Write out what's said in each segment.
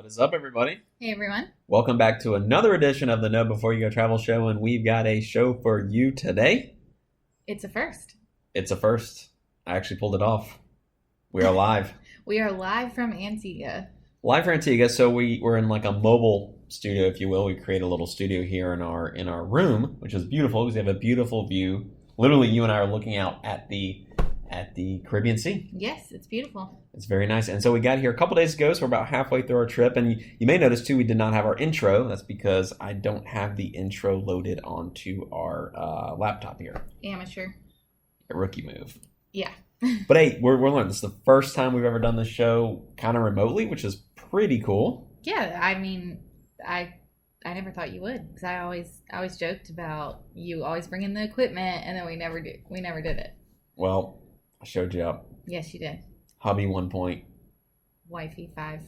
What is up, everybody? Hey everyone. Welcome back to another edition of the Know Before You Go Travel Show, and we've got a show for you today. It's a first. It's a first. I actually pulled it off. We are live. We are live from Antigua. Live from Antigua, so we're in like a mobile studio, if you will. We create a little studio here in our room, which is beautiful because we have a beautiful view. Literally, you and I are looking out at the Caribbean Sea. Yes, it's beautiful. It's very nice. And so we got here a couple days ago, so we're about halfway through our trip. And you may notice, too, we did not have our intro. That's because I don't have the intro loaded onto our laptop here. Amateur. A rookie move. Yeah. But hey, we're learning. This is the first time we've ever done this show kind of remotely, which is pretty cool. Yeah, I mean, I never thought you would, because I always joked about you always bringing the equipment, and then we never did it. Well, I showed you up. Yes, you did. Hubby 1 point. Wifey 5.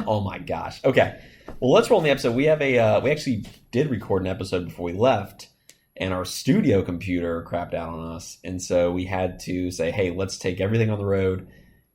Oh my gosh. Okay. Well, let's roll in the episode. We have we actually did record an episode before we left, and our studio computer crapped out on us. And so we had to say, hey, let's take everything on the road,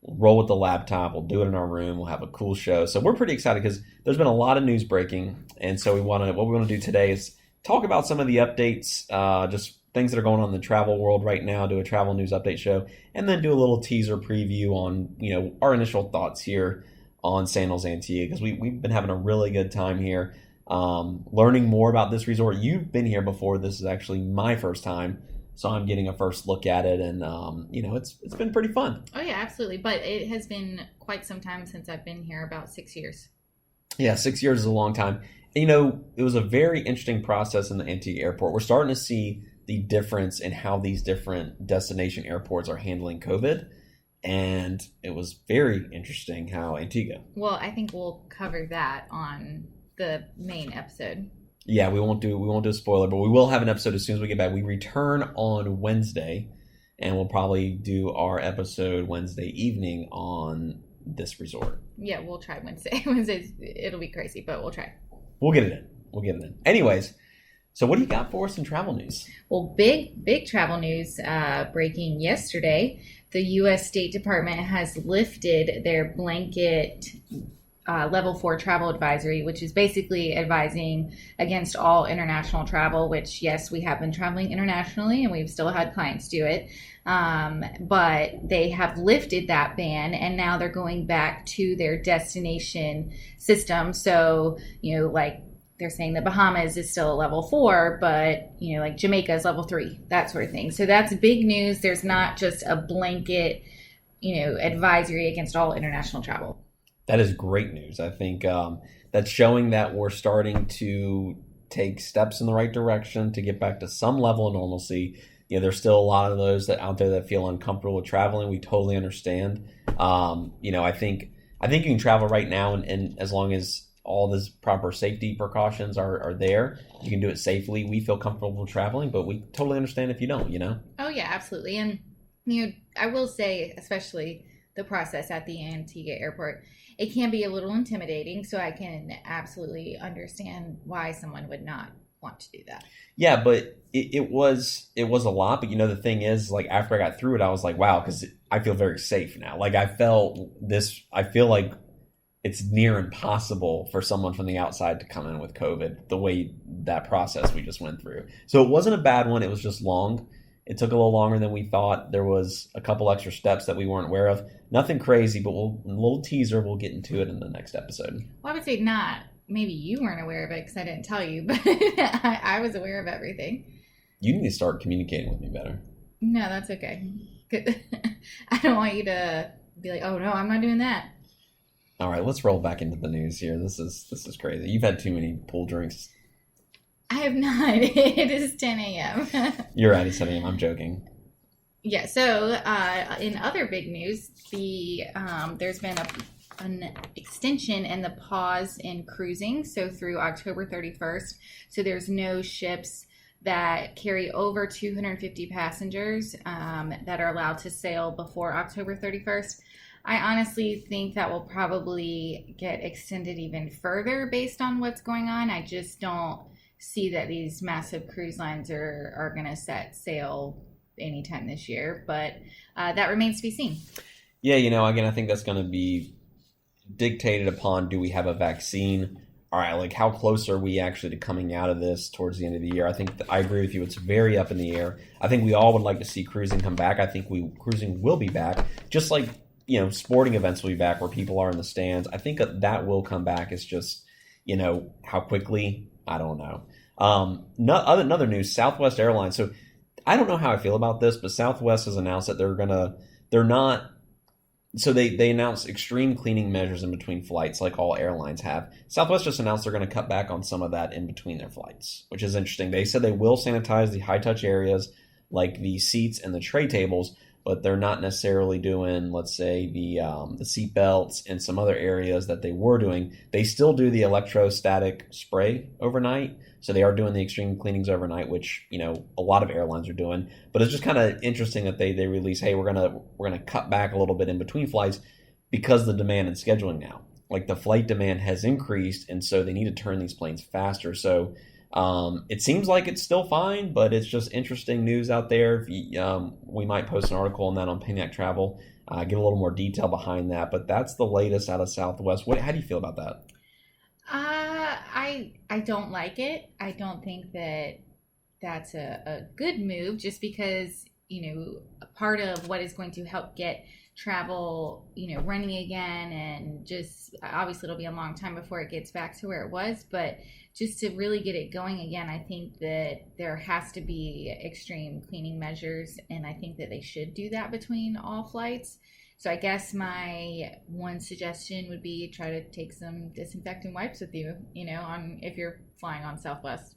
roll with the laptop, we'll do it in our room, we'll have a cool show. So we're pretty excited because there's been a lot of news breaking. And so what we want to do today is talk about some of the updates, just things that are going on in the travel world right now, do a travel news update show, and then do a little teaser preview on, our initial thoughts here on Sandals Antigua, because we've been having a really good time here, learning more about this resort. You've been here before. This is actually my first time, so I'm getting a first look at it, and it's been pretty fun. Oh yeah, absolutely. But it has been quite some time since I've been here, about 6 years. Yeah, 6 years is a long time. And, it was a very interesting process in the Antigua airport. We're starting to see the difference in how these different destination airports are handling COVID. And it was very interesting how Antigua. Well, I think we'll cover that on the main episode. Yeah, we won't do a spoiler, but we will have an episode as soon as we get back. We return on Wednesday, and we'll probably do our episode Wednesday evening on this resort. Yeah, we'll try Wednesday. Wednesdays, it'll be crazy, but we'll try. We'll get it in. Anyways, so what do you got for us in travel news? Well, big travel news breaking yesterday. The U.S. State Department has lifted their blanket level 4 travel advisory, which is basically advising against all international travel, which, yes, we have been traveling internationally and we've still had clients do it. But they have lifted that ban, and now they're going back to their destination system. So, like they're saying the Bahamas is still a level 4, but, like Jamaica is level 3, that sort of thing. So that's big news. There's not just a blanket, advisory against all international travel. That is great news. I think that's showing that we're starting to take steps in the right direction to get back to some level of normalcy. There's still a lot of those out there that feel uncomfortable with traveling. We totally understand. I think you can travel right now, and as long as all these proper safety precautions are there, you can do it safely. We feel comfortable traveling, but we totally understand if you don't, Oh, yeah, absolutely. And, I will say, especially the process at the Antigua airport, it can be a little intimidating, so I can absolutely understand why someone would not want to do that. Yeah, but it was a lot. But the thing is, like, after I got through it, I was like, wow, because I feel very safe now. Like, I feel like it's near impossible for someone from the outside to come in with COVID the way that process we just went through. So it wasn't a bad one. It was just long. It took a little longer than we thought. There was a couple extra steps that we weren't aware of. Nothing crazy, but a little teaser. We'll get into it in the next episode. Well, I would say not. Maybe you weren't aware of it because I didn't tell you, but I was aware of everything. You need to start communicating with me better. No, that's okay. I don't want you to be like, oh, no, I'm not doing that. All right, let's roll back into the news here. This is crazy. You've had too many pool drinks. I have not. It is 10 a.m. You're right, it's 10 a.m. I'm joking. Yeah, so in other big news, there's been an extension in the pause in cruising, so through October 31st. So there's no ships that carry over 250 passengers that are allowed to sail before October 31st. I honestly think that will probably get extended even further based on what's going on. I just don't see that these massive cruise lines are going to set sail anytime this year, but that remains to be seen. Yeah, again, I think that's going to be dictated upon, do we have a vaccine? All right, like how close are we actually to coming out of this towards the end of the year? I think I agree with you. It's very up in the air. I think we all would like to see cruising come back. I think cruising will be back, just like sporting events will be back where people are in the stands. I think that will come back. It's just how quickly, I don't know. Another news: Southwest Airlines. So I don't know how I feel about this, but Southwest has announced that they're not. So they announced extreme cleaning measures in between flights, like all airlines have. Southwest just announced they're going to cut back on some of that in between their flights, which is interesting. They said they will sanitize the high touch areas like the seats and the tray tables, but they're not necessarily doing, let's say, the seat belts and some other areas that they were doing. They still do the electrostatic spray overnight, so they are doing the extreme cleanings overnight, which a lot of airlines are doing. But it's just kind of interesting that they release, hey, we're gonna cut back a little bit in between flights because of the demand and scheduling now. Like the flight demand has increased, and so they need to turn these planes faster. So it seems like it's still fine, but it's just interesting news out there. We might post an article on that on Payback Travel, get a little more detail behind that. But that's the latest out of Southwest. How do you feel about that? I don't like it. I don't think that that's a good move, just because a part of what is going to help get travel running again, and just obviously it'll be a long time before it gets back to where it was, but just to really get it going again, I think that there has to be extreme cleaning measures, and I think that they should do that between all flights. So I guess my one suggestion would be try to take some disinfectant wipes with you, on if you're flying on Southwest.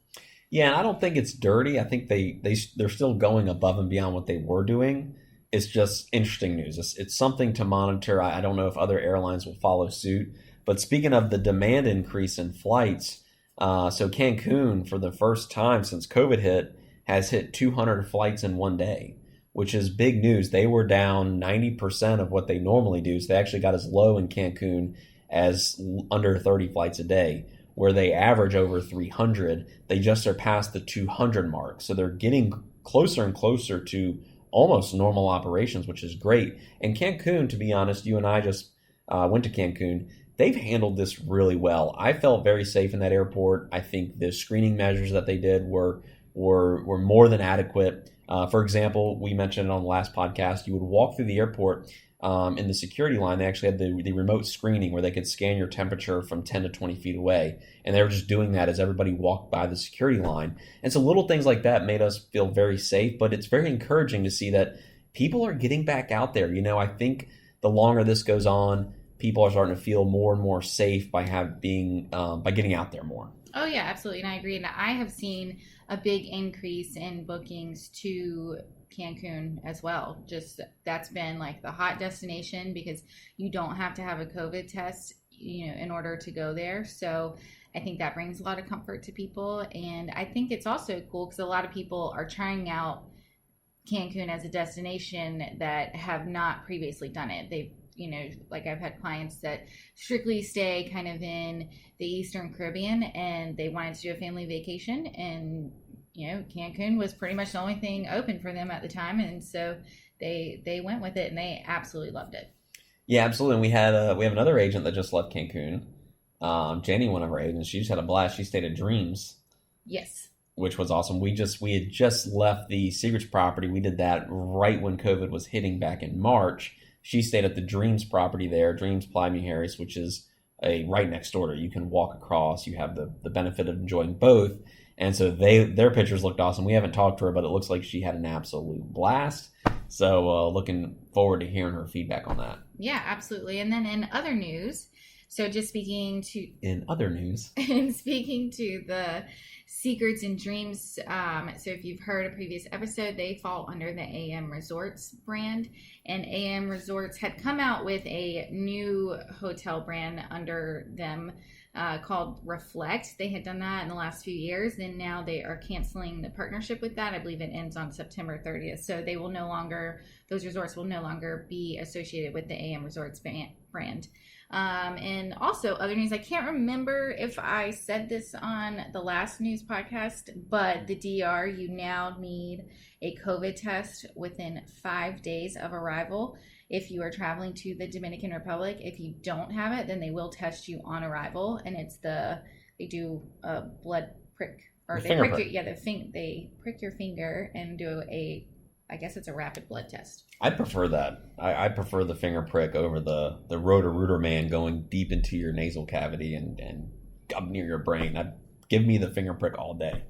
Yeah, and I don't think it's dirty. I think they're still going above and beyond what they were doing. It's just interesting news. It's something to monitor. I don't know if other airlines will follow suit. But speaking of the demand increase in flights, so Cancun, for the first time since COVID hit, has hit 200 flights in one day, which is big news. They were down 90% of what they normally do. So they actually got as low in Cancun as under 30 flights a day, where they average over 300. They just surpassed the 200 mark. So they're getting closer and closer to almost normal operations, which is great. And Cancun, to be honest, you and I just went to Cancun. They've handled this really well. I felt very safe in that airport. I think the screening measures that they did were more than adequate. For example, we mentioned it on the last podcast, you would walk through the airport in the security line. They actually had the remote screening where they could scan your temperature from 10 to 20 feet away. And they were just doing that as everybody walked by the security line. And so little things like that made us feel very safe, but it's very encouraging to see that people are getting back out there. I think the longer this goes on, people are starting to feel more and more safe by getting out there more. Oh yeah, absolutely. And I agree. And I have seen a big increase in bookings to Cancun as well. Just that's been like the hot destination because you don't have to have a COVID test, in order to go there. So I think that brings a lot of comfort to people. And I think it's also cool because a lot of people are trying out Cancun as a destination that have not previously done it. They've like I've had clients that strictly stay kind of in the Eastern Caribbean, and they wanted to do a family vacation, and Cancun was pretty much the only thing open for them at the time, and so they went with it, and they absolutely loved it. Yeah, absolutely. And we have another agent that just left Cancun. Jenny, one of our agents, she just had a blast. She stayed at Dreams. Yes. Which was awesome. We had just left the Secrets property. We did that right when COVID was hitting back in March. She stayed at the Dreams property there, Dreams Plymouth Harris, which is right next door to her. You can walk across. You have the benefit of enjoying both. And so their pictures looked awesome. We haven't talked to her, but it looks like she had an absolute blast. So looking forward to hearing her feedback on that. Yeah, absolutely. And then in other news, so just speaking to the Secrets and Dreams, so if you've heard a previous episode, they fall under the AM Resorts brand, and AM Resorts had come out with a new hotel brand under them called Reflect. They had done that in the last few years, and now they are canceling the partnership with that. I believe it ends on September 30th, so those resorts will no longer be associated with the AM Resorts brand. And also other news, I can't remember if I said this on the last news podcast, but the DR, you now need a COVID test within 5 days of arrival. if you are traveling to the Dominican Republic. If you don't have it, then they will test you on arrival, and they do a blood prick, or they prick they prick your finger and do I guess it's a rapid blood test. I prefer that. I prefer the finger prick over the rotor-rooter man going deep into your nasal cavity and up near your brain. Give me the finger prick all day.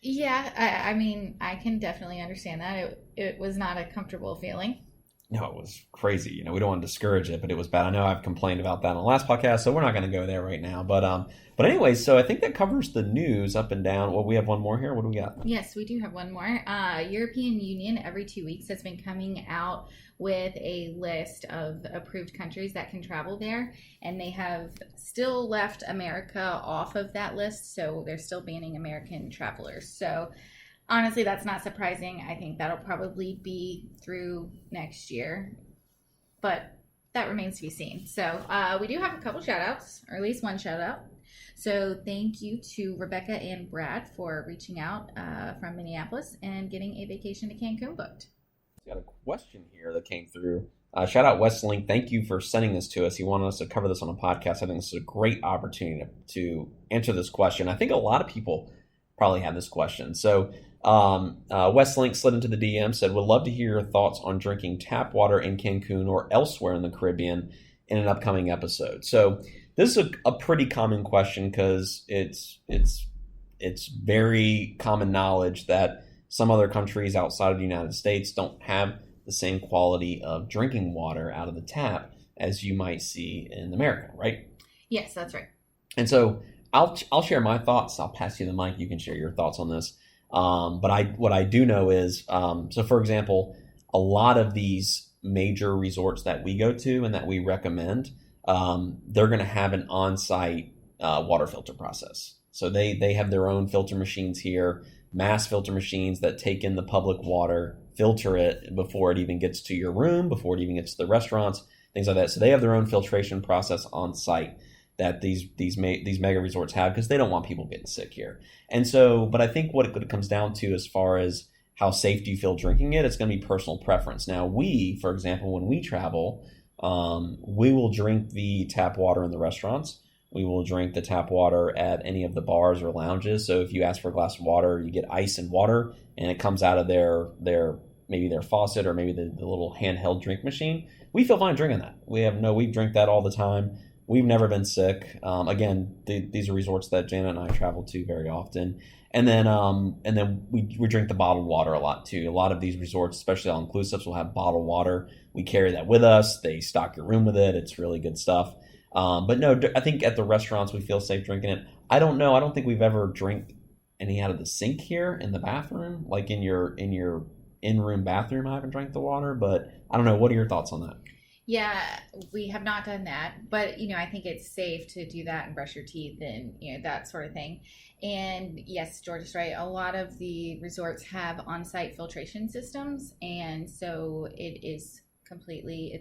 Yeah, I mean, I can definitely understand that. It was not a comfortable feeling. No, it was crazy. We don't want to discourage it, but it was bad. I know I've complained about that on the last podcast, so we're not going to go there right now. But anyway, so I think that covers the news up and down. Well, we have one more here. What do we got? Yes, we do have one more. European Union every 2 weeks has been coming out with a list of approved countries that can travel there, and they have still left America off of that list, so they're still banning American travelers. So honestly, that's not surprising. I think that'll probably be through next year, but that remains to be seen. So we do have a couple shout outs, or at least one shout out. So thank you to Rebecca and Brad for reaching out from Minneapolis and getting a vacation to Cancun booked. Got a question here that came through. Shout out Westlink. Thank you for sending this to us. He wanted us to cover this on a podcast. I think this is a great opportunity to answer this question. I think a lot of people probably have this question. So Westlink slid into the DM, said, would love to hear your thoughts on drinking tap water in Cancun or elsewhere in the Caribbean in an upcoming episode. So this is a pretty common question because it's very common knowledge that some other countries outside of the United States don't have the same quality of drinking water out of the tap as you might see in America, right? Yes, that's right. And so I'll share my thoughts. I'll pass you the mic. You can share your thoughts on this. But what I do know is, so for example, a lot of these major resorts that we go to and that we recommend, they're going to have an on-site water filter process. So they have their own filter machines here, mass filter machines that take in the public water, filter it before it even gets to your room, before it even gets to the restaurants, things like that. So they have their own filtration process on site that these mega resorts have because they don't want people getting sick here. And so, but I think what it comes down to as far as how safe do you feel drinking it, it's going to be personal preference. Now, for example, when we travel, we will drink the tap water in the restaurants. We will drink the tap water at any of the bars or lounges. So if you ask for a glass of water, you get ice and water, and it comes out of their maybe their faucet or maybe the little handheld drink machine. We feel fine drinking that. We drink that all the time. We've never been sick. Again, these are resorts that Janet and I travel to very often. And then we drink the bottled water a lot too. A lot of these resorts, especially all inclusives, will have bottled water. We carry that with us. They stock your room with it. It's really good stuff. But no, I think at the restaurants we feel safe drinking it. I don't know. I don't think we've ever drank any out of the sink here in the bathroom, like in your in-room bathroom. I haven't drank the water, but I don't know. What are your thoughts on that? Yeah, we have not done that, but I think it's safe to do that and brush your teeth and that sort of thing. And yes, George is right. A lot of the resorts have on-site filtration systems, and so it's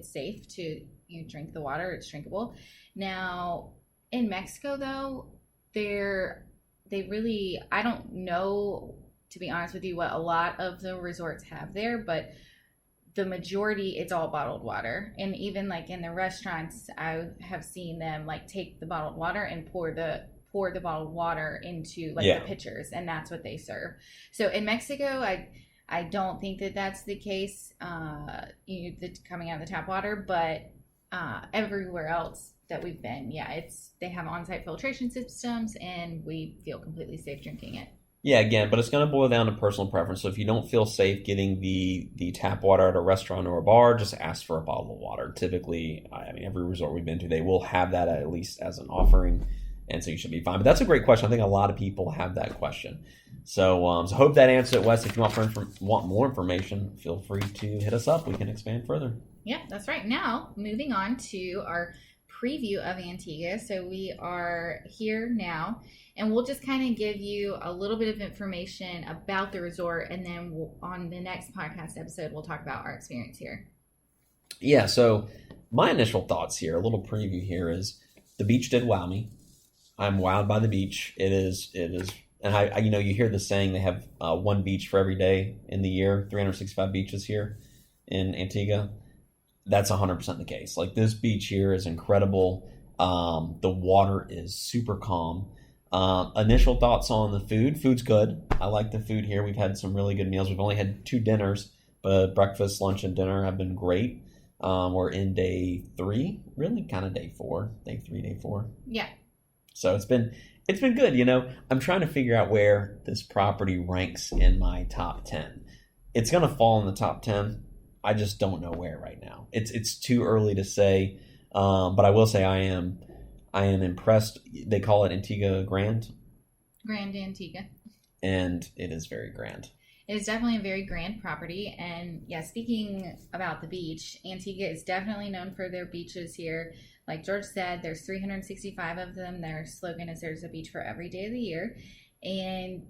safe to drink the water. It's drinkable. Now in Mexico, though, I don't know, to be honest with you, what a lot of the resorts have there, but the majority, it's all bottled water. And even like in the restaurants, I have seen them like take the bottled water and pour the bottled water into the pitchers, and that's what they serve. So in Mexico, I don't think that that's the case, coming out of the tap water, but everywhere else that we've been, they have on-site filtration systems, and we feel completely safe drinking it. Yeah, again, but it's going to boil down to personal preference. So if you don't feel safe getting the tap water at a restaurant or a bar, just ask for a bottle of water. Typically, every resort we've been to, they will have that at least as an offering, and so you should be fine. But that's a great question. I think a lot of people have that question. So hope that answered it, Wes. If you want more information, feel free to hit us up. We can expand further. Yeah, that's right. Now, moving on to our preview of Antigua. So we are here now, and we'll just kind of give you a little bit of information about the resort, and then on the next podcast episode, we'll talk about our experience here. Yeah, so my initial thoughts here, a little preview here, is the beach did wow me. I'm wowed by the beach. It is, and I you hear the saying they have one beach for every day in the year, 365 beaches here in Antigua. That's 100% the case. Like this beach here is incredible. The water is super calm. Initial thoughts on the food. Food's good. I like the food here. We've had some really good meals. We've only had 2 dinners, but breakfast, lunch, and dinner have been great. We're in day 3, really kind of day 4, day 3, day 4. Yeah. So it's been good. I'm trying to figure out where this property ranks in my top 10. It's gonna fall in the top 10. I just don't know where right now. It's too early to say, but I will say I am impressed. They call it Antigua Grand. Grand Antigua. And it is very grand. It is definitely a very grand property. And yeah, speaking about the beach, Antigua is definitely known for their beaches here. Like George said, there's 365 of them. Their slogan is there's a beach for every day of the year. And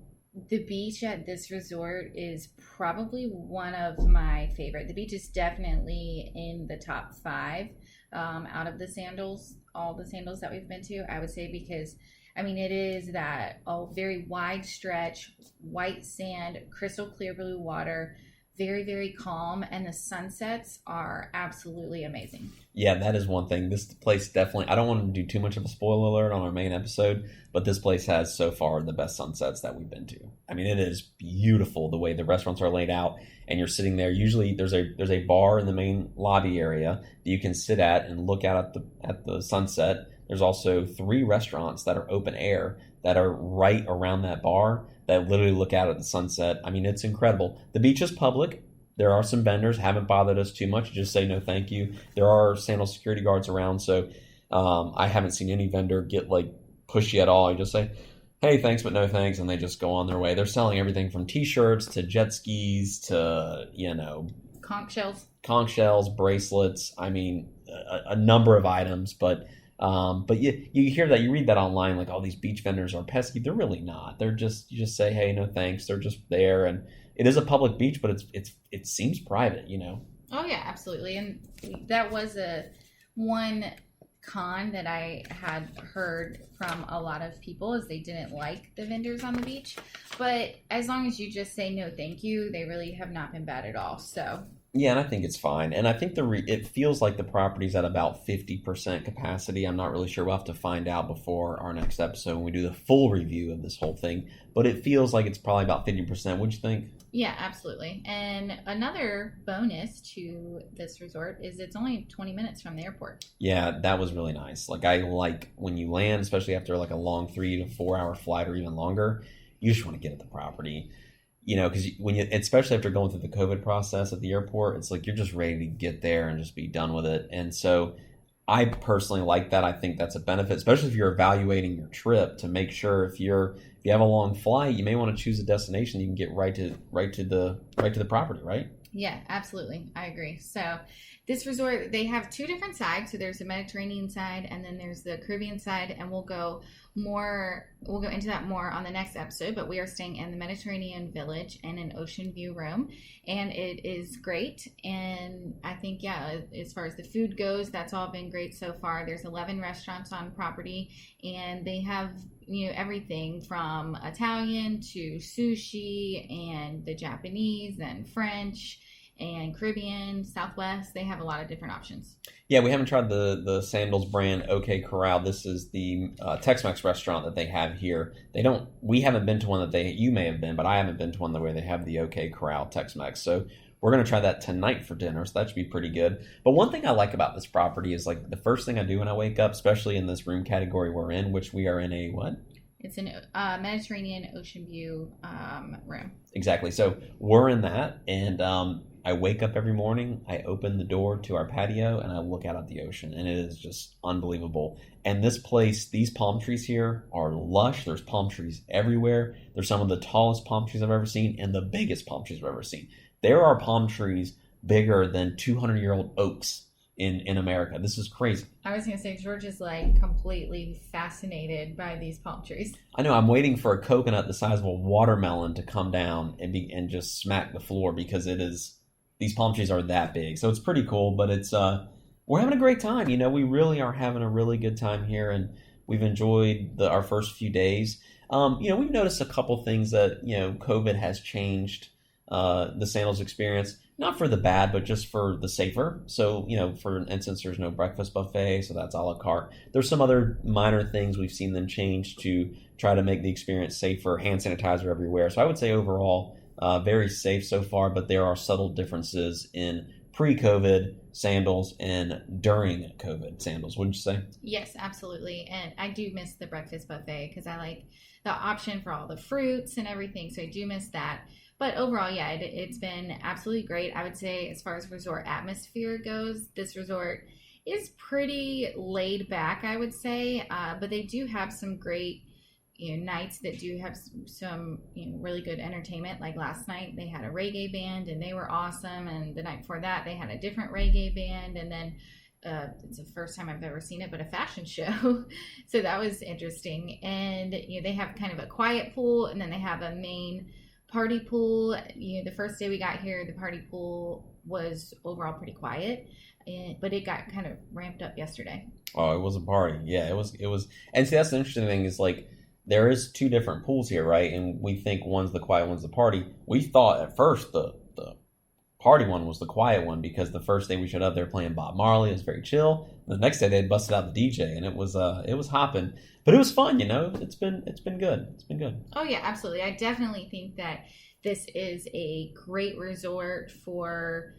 the beach at this resort is probably one of my favorite. The beach is definitely in the top 5 out of the Sandals, all the Sandals that we've been to, I would say, because it is that very wide stretch, white sand, crystal clear blue water, very, very calm, and the sunsets are absolutely amazing. Yeah, that is one thing. This place definitely, I don't want to do too much of a spoiler alert on our main episode, but this place has so far the best sunsets that we've been to. It is beautiful the way the restaurants are laid out, and you're sitting there. Usually there's a bar in the main lobby area that you can sit at and look out at the sunset. There's also 3 restaurants that are open air that are right around that bar that literally look out at the sunset. It's incredible. The beach is public. There are some vendors, haven't bothered us too much. Just say no thank you. There are Sandals security guards around, so I haven't seen any vendor get pushy at all. You just say, hey, thanks, but no thanks, and they just go on their way. They're selling everything from t-shirts to jet skis to, conch shells, bracelets. A number of items, but you hear that, you read that online, like, oh, these beach vendors are pesky. They're really not. You just say, hey, no thanks. They're just there, and it is a public beach, but it seems private, Oh yeah, absolutely. And that was one con that I had heard from a lot of people, is they didn't like the vendors on the beach. But as long as you just say no thank you, they really have not been bad at all. So yeah, and I think it's fine. And I think it feels like the property's at about 50% capacity. I'm not really sure. We'll have to find out before our next episode when we do the full review of this whole thing. But it feels like it's probably about 50%. What'd you think? Yeah, absolutely. And another bonus to this resort is it's only 20 minutes from the airport. Yeah, that was really nice. I like when you land, especially after a long 3 to 4 hour flight or even longer, you just want to get at the property. Because especially after going through the COVID process at the airport, it's like you're just ready to get there and just be done with it. And so I personally like that. I think that's a benefit, especially if you're evaluating your trip, to make sure if you have a long flight, you may want to choose a destination you can get right to the property, right? Yeah, absolutely. I agree. So this resort, they have 2 different sides. So there's the Mediterranean side and then there's the Caribbean side, and we'll go into that more on the next episode, but we are staying in the Mediterranean Village in an ocean view room, and it is great. And I think, yeah, as far as the food goes, that's all been great so far. There's 11 restaurants on property, and they have everything from Italian to sushi and the Japanese and French and Caribbean, Southwest. They have a lot of different options. Yeah, we haven't tried the Sandals brand OK Corral. This is the Tex-Mex restaurant that they have here. We haven't been to one you may have been, but I haven't been to one where they have the OK Corral Tex-Mex. So we're going to try that tonight for dinner, so that should be pretty good. But one thing I like about this property is the first thing I do when I wake up, especially in this room category we're in, which we are in a what? It's an Mediterranean ocean view room. Exactly. So we're in that, and I wake up every morning, I open the door to our patio, and I look out at the ocean, and it is just unbelievable. And this place, these palm trees here are lush. There's palm trees everywhere. They're some of the tallest palm trees I've ever seen and the biggest palm trees I've ever seen. There are palm trees bigger than 200-year-old oaks in America. This is crazy. I was going to say, George is completely fascinated by these palm trees. I know. I'm waiting for a coconut the size of a watermelon to come down and just smack the floor, because these palm trees are that big. So it's pretty cool, but we're having a great time. We really are having a really good time here, and we've enjoyed our first few days. We've noticed a couple things that, COVID has changed the Sandals experience. not for the bad, but just for the safer. So, for instance, there's no breakfast buffet, so that's a la carte. There's some other minor things we've seen them change to try to make the experience safer. Hand sanitizer everywhere. So I would say overall, very safe so far, but there are subtle differences in pre-COVID Sandals and during COVID Sandals. Wouldn't you say? Yes, absolutely. And I do miss the breakfast buffet because I like the option for all the fruits and everything. So I do miss that. But overall, yeah, it's been absolutely great. I would say as far as resort atmosphere goes, this resort is pretty laid back, I would say. But they do have some great nights that do have some really good entertainment. Like last night they had a reggae band and they were awesome, and the night before that they had a different reggae band, and then it's the first time I've ever seen it, but a fashion show. So that was interesting. And they have kind of a quiet pool, and then they have a main party pool. The first day we got here, the party pool was overall pretty quiet, but it got kind of ramped up yesterday. Oh, it was a party. Yeah, it was. And see, that's the interesting thing is like, there is two different pools here, right? And we think one's the quiet, one's the party. We thought at first the party one was the quiet one because the first day we showed up, they were playing Bob Marley. It was very chill. The next day they busted out the DJ, and it was hopping, but it was fun. It's been good. It's been good. Oh yeah, absolutely. I definitely think that this is a great resort for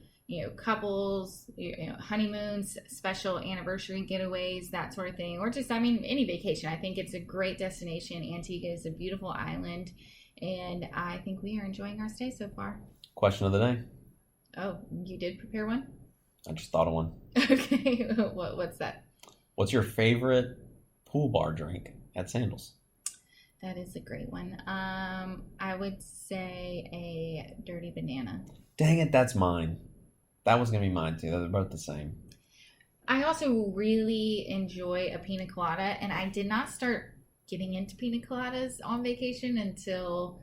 couples, honeymoons, special anniversary getaways, that sort of thing, or just, any vacation. I think it's a great destination. Antigua is a beautiful island, and I think we are enjoying our stay so far. Question of the day. Oh, you did prepare one? I just thought of one. Okay, what's that? What's your favorite pool bar drink at Sandals? That is a great one. I would say a dirty banana. Dang it, that's mine. That was going to be mine, too. They're both the same. I also really enjoy a pina colada, and I did not start getting into pina coladas on vacation until,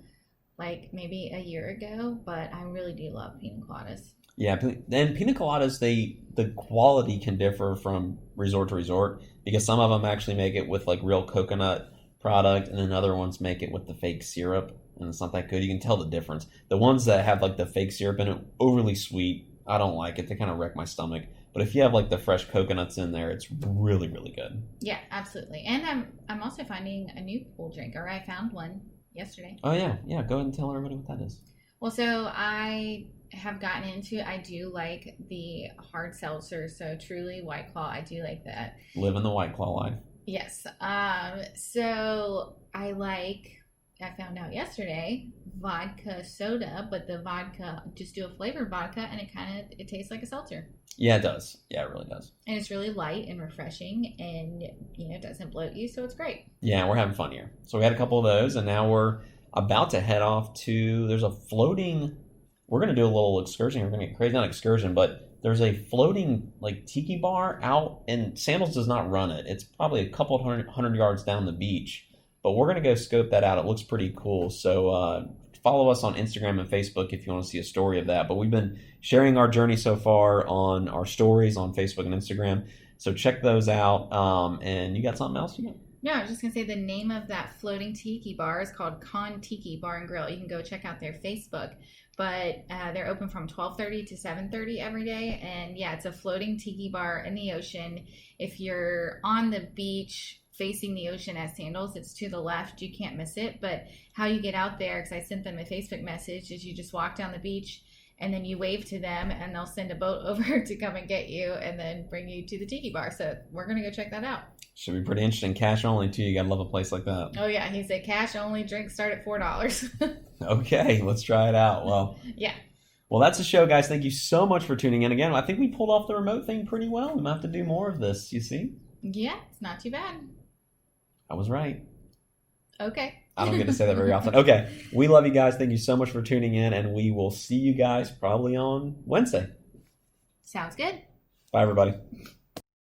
maybe a year ago, but I really do love pina coladas. Yeah, and pina coladas, the quality can differ from resort to resort because some of them actually make it with, real coconut product, and then other ones make it with the fake syrup, and it's not that good. You can tell the difference. The ones that have, the fake syrup in it, overly sweet, I don't like it. They kind of wreck my stomach. But if you have the fresh coconuts in there, it's really, really good. Yeah, absolutely. And I'm also finding a new pool drink, or I found one yesterday. Oh yeah. Go ahead and tell everybody what that is. Well, so I have gotten into, I do like the hard seltzer. So Truly, White Claw, I do like that. Living the White Claw life. Yes. So I found out yesterday, vodka soda, but the vodka, just do a flavored vodka, and it tastes like a seltzer. Yeah, it does. Yeah, it really does. And it's really light and refreshing, and it doesn't bloat you, so it's great. Yeah, we're having fun here. So we had a couple of those, and now we're about to head off to, we're going to do a little excursion. We're going to get crazy, not excursion, but there's a floating tiki bar out, and Sandals does not run it. It's probably a couple hundred yards down the beach. But we're going to go scope that out. It looks pretty cool. So follow us on Instagram and Facebook if you want to see a story of that. But we've been sharing our journey so far on our stories on Facebook and Instagram. So check those out. And you got something else you got? No, I was just going to say the name of that floating tiki bar is called Con Tiki Bar and Grill. You can go check out their Facebook. But they're open from 12:30 to 7:30 every day. And yeah, it's a floating tiki bar in the ocean. If you're on the beach facing the ocean at Sandals, it's to the left. You can't miss it. But how you get out there, because I sent them a Facebook message, is you just walk down the beach and then you wave to them and they'll send a boat over to come and get you and then bring you to the tiki bar. So we're going to go check that out. Should be pretty interesting. Cash only, too. You got to love a place like that. Oh, yeah. He said cash only, drinks start at $4. Okay, let's try it out. Well, yeah. Well, that's the show, guys. Thank you so much for tuning in. Again, I think we pulled off the remote thing pretty well. We might have to do more of this, you see? Yeah, it's not too bad. I was right. Okay. I don't get to say that very often. Okay. We love you guys. Thank you so much for tuning in, and we will see you guys probably on Wednesday. Sounds good. Bye, everybody.